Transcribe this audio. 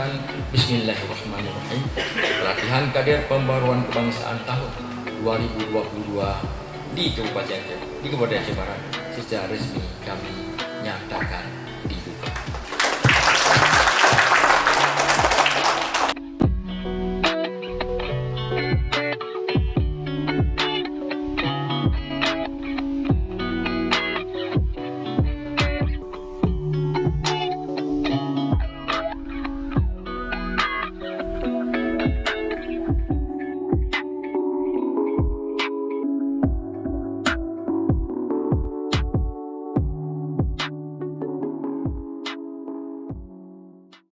dengan Bismillahirrahmanirrahim. Pelatihan kader pembaruan kebangsaan tahun 2022 di Kabupaten Jember secara resmi kami nyatakan